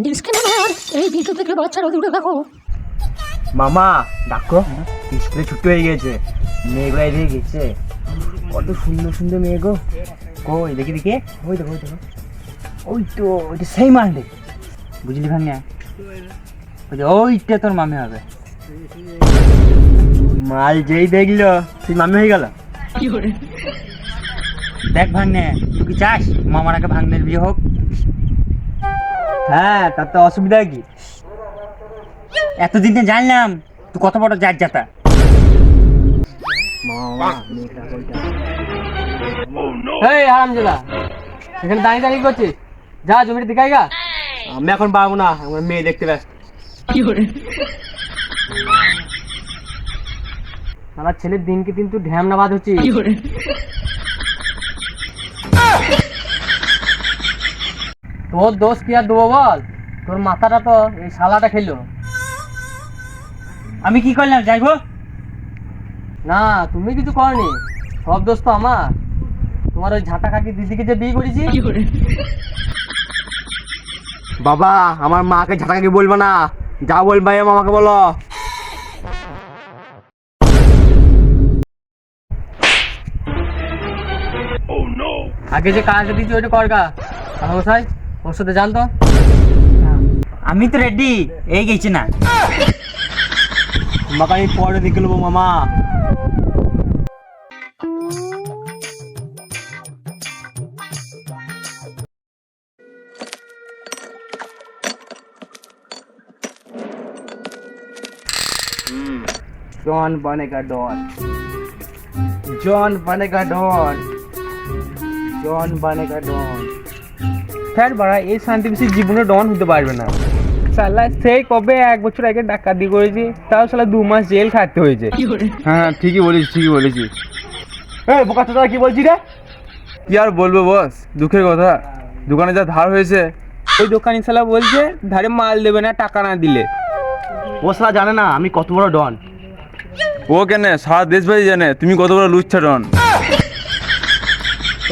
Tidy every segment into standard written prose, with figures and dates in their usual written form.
Disclaimer, এই video থেকে বাচ্চারা দূরে থাকো। মামা ডাকো, স্কুলে ছুটি হয়ে গেছে, মেয়েগুলো এদিকে গেছে। কত সুন্দর সুন্দর মেয়ে গো। কই দেখি দেখি, ওই দেখো ওই দেখো, ওই তো ওইটা সেই মালটে, বুঝলি ভাঙা? ওইটা তোর মামি হবে। মাল যেই দেখলো তুই মামি হয়ে গেল। দেখ ভাঙনে, তুই কি চাস মামার আগে ভাঙনের বিয়ে হোক? হ্যাঁ, তার তো অসুবিধা কি? এতদিন জানলাম তুই কত বড় জাত জাতা। এই হারামজাদা, এখানে দাঁড়িয়ে দাঁড়িয়ে করছিস? যা জমিটা দেখাই গা। আমি এখন পারবো না, আমার মেয়ে দেখতে ব্যস্ত। আমার ছেলের দিনকে দিন তুই ঢ্যামনা বাদ হচ্ছিস। তোর দোষ কি আর দেবো বল? তোর মাথাটা তো এই শালাটা খেলো। আমি কি করলাম যাইবো? না, তুমি কিছু করনি, সব দোষ তো আমার। তোমার ওই ঝাঁটা কাকি দিদিকে যে বিয়ে করেছি। বাবা, আমার মাকে ঝাঁটাকে বলবো না, যা বলবে মামাকে বলো। আগে যে কাজটা দিচ্ছি ওইটা কর গা। মশাই, ওর সাথে জানতো। আমি তো রেডি, এই গেছি না। তোমাকে আমি পরে দেখে নেবো মামা। जॉन बनेगा डॉन, जॉन बनेगा डॉन, जॉन बनेगा डॉन। স্যার বাড়া, এই শান্তি বেশি জীবনে ডন হতে পারবে না। শালা সেই কবে 1 বছর আগে ডাকাতি করেছি, তাও শালা 2 মাস জেল খাটতে হয়েছে। হ্যাঁ ঠিকই বলিস, ঠিকই বলেছিস। এই বোকা চোদা, কি বলছিস রে? কি আর বলবো বস, দুঃখের কথা। দোকানে যা ধার হয়েছে। ওই দোকানি শালা বলছে ধারে মাল দেবে না টাকা না দিলে। ও শালা জানে না আমি কত বড় ডন। ও কেন, সারা দেশবাসী জানে তুমি কত বড় লুচ্ছা ডন।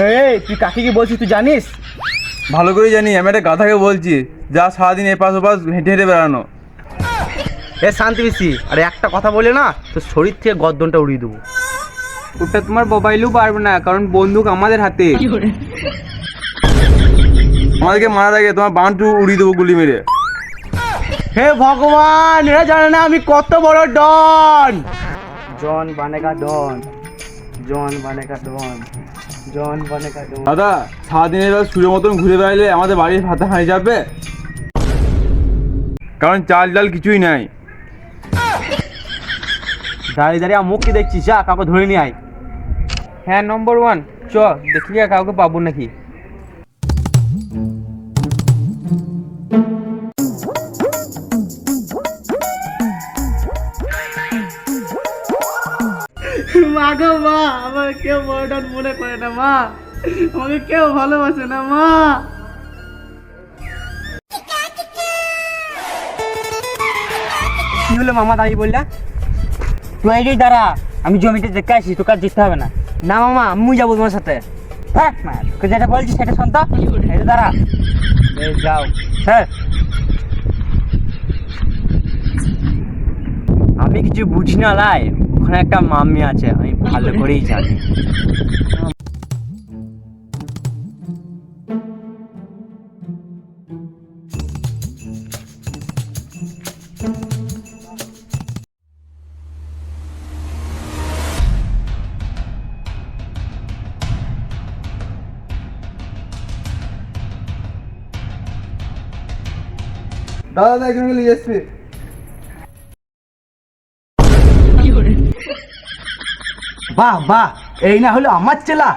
এই তুই কাকে কি বলছিস তুই জানিস? ভালো করে জানি, আমি একটা গাধাকে বলছি যা সারাদিন এপাশ ওপাশ হেঁটে হেঁটে বেড়ানো। এ শান্তি বেশি, আরে একটা কথা বলে না তোর শরীর থেকে গর্দনটা উড়িয়ে দেবো। ওটা তোমার মোবাইলেও পারবে না, কারণ বন্দুক আমাদের হাতে। আমাদেরকে মারার আগে তোমার বাঁধটু উড়িয়ে দেবো গুলি মেরে। হে ভগবান, এরা জানে না আমি কত বড় ডন। জন বানেগা ডন, জন বানেগা ডন, জন বানেগা ডন। দাদা, সারাদিন এবার সুরের মতন ঘুরে বেড়াইলে আমাদের বাড়ির হাতে হাঁড়ি যাবে, কারণ চাল ডাল কিছুই নাই। দাঁড়িয়ে দাঁড়িয়ে মুখ কি দেখছিস? যা কাউকে ধরে নিয়ে আয়। হ্যাঁ নম্বর 1, চ দেখি কাউকে পাবো নাকি। মা গো মা, আমার কেউ বড় ডন মনে করে না মা, আমাকে কেউ ভালোবাসে না মা। কি হলো মামা দাঁড়িয়ে বললা? তুই এই দাঁড়া, আমি জমিতে দেখে আসি, তোকে আর যেতে হবে না। না মামা, আমি যাবো তোমার সাথে। থাক মা, তোকে যেটা বলছি সেটা শোন তো। এই দাঁড়া, যাও স্যার। আমি কিছু বুঝি না লাই, ওখানে একটা মাম্মি আছে, আমি ভালো করেই জানি। দাদা এখানে নিয়ে এসছি। বাহ বাহ, এই না হলো আমার চেলা।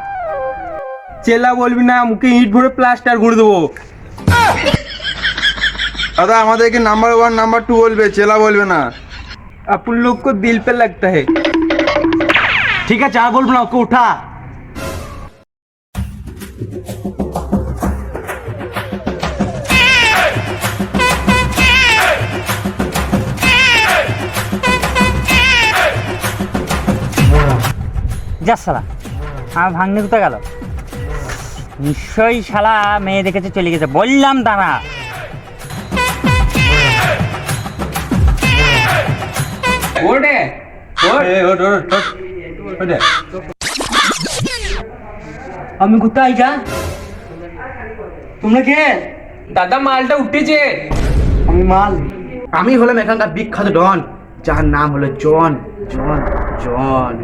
চেলা বলবি না, মুখে ইট ভরে প্লাস্টার করে দেবো। দাদা আমাদেরকে নাম্বার 1 নাম্বার 2 বলবে, চেলা বলবে না। अपन लोग को दिल पे लगता है। ঠিক আছে, আর বলবো না, ওকে উঠা। যা শালা, আমার ভাগ্নে কোথায় গেল? নিশ্চয়ই শালা মেয়ে দেখেছে চলে গেছে। বললাম দাঁড়া। ওটে ওট এই, ওঠ, ওঠ, ওঠ, ওঠ। আমি কোথায় যা? তোমরা কে? দাদা মালটা উঠেছে। আমি মাল। আমি হলাম এখানকার বিখ্যাত ডন, যার নাম হলো জন জন জন।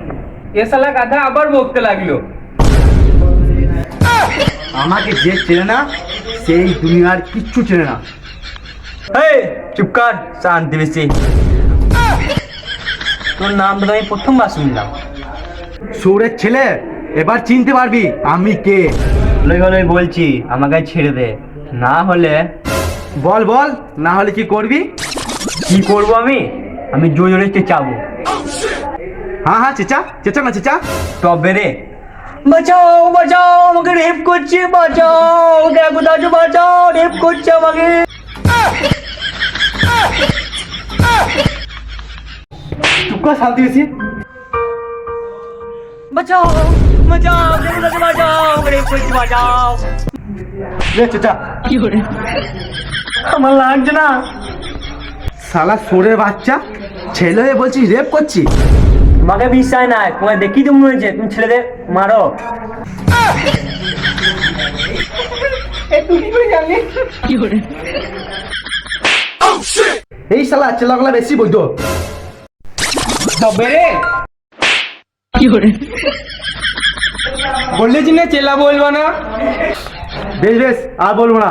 এ শালা গাধা আবার বকতে লাগলো। আমাকে যে চেনে না সেই দুনিয়ার কিচ্ছু চেনে না। এই চুপ কর, শান্তি বেশি। তোর নাম তো আমি প্রথমবার শুনলাম। সুরের ছেলে, এবার চিনতে পারবি আমি কে। ভালোই বলছি, আমাকে ছেড়ে দে, না হলে বল বল, না হলে কি করবি? কি করব আমি? আমি জোরে জোরে চেঁচাবো। হ্যাঁ হ্যাঁ, চেঁচা চেঁচা না চেঁচা। তবে রে, বাঁচাও বাঁচাও, আমাকে রেপ করছে, বাঁচাও, দেখো দাদু বাঁচাও, রেপ করছে আমাকে। চুপ কর, শান্তি বেশি। বাঁচাও বাঁচাও, দেখো দাদু বাঁচাও, আমাকে রেপ করছে, বাঁচাও। রে চেঁচা। আমার লাগছে না। শালা সোরের বাচ্চা, ছেলে হয়ে বলছিস রেপ করছি? তোমাকে বিশ্বাস নাই, তোমায় দেখি তো মনে হয়েছে তুমি ছেলেদের মারো। তুই কি করে জানলি? এই শালা চেলাগুলা বেশি বৈধ। তবে রে বললে যে না চেলা বলবো না। বেশ বেশ, আর বলবো না।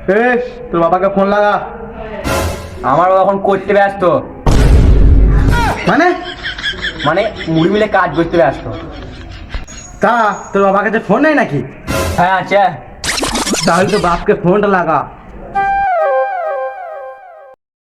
বেশ, তোর বাবাকে ফোন লাগা। আমার বাবা এখন করতে ব্যস্ত। মানে মানে মুড়ি মিলে কাজ করতে ব্যস্ত। তা তোর বাবার কাছে ফোন নেই নাকি? হ্যাঁ আছে। তাহলে তো বাপকে ফোনটা লাগা।